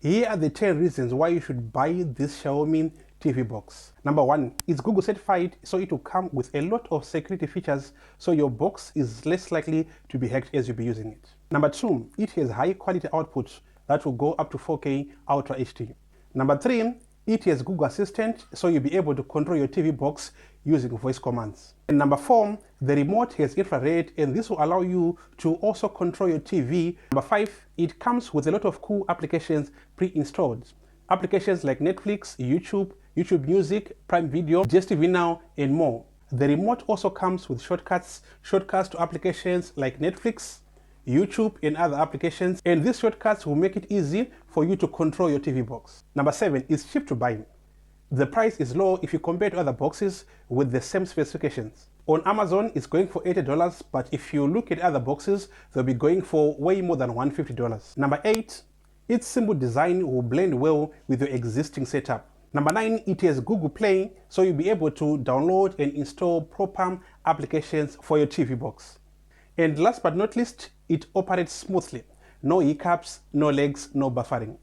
Here are the 10 reasons why you should buy this Xiaomi TV box. Number 1, it's Google certified, so it will come with a lot of security features, so your box is less likely to be hacked as you be using it. Number 2, it has high quality output that will go up to 4K Ultra HD. Number 3, it has Google Assistant, so you'll be able to control your TV box using voice commands. And number 4, the remote has infrared, and this will allow you to also control your TV. Number 5, it comes with a lot of cool applications pre-installed. Applications like Netflix, YouTube Music, Prime Video, TV Now, and more. The remote also comes with shortcuts to applications like Netflix, YouTube, and other applications, and these shortcuts will make it easy for you to control your TV box. Number 7 is cheap to buy. The price is low if you compare to other boxes with the same specifications. On Amazon, it's going for $80, but if you look at other boxes, they'll be going for way more than $150. Number 8, its simple design will blend well with your existing setup. Number 9, it has Google Play, so you'll be able to download and install proper applications for your TV box. And last but not least, it operates smoothly. No hiccups, no lags, no buffering.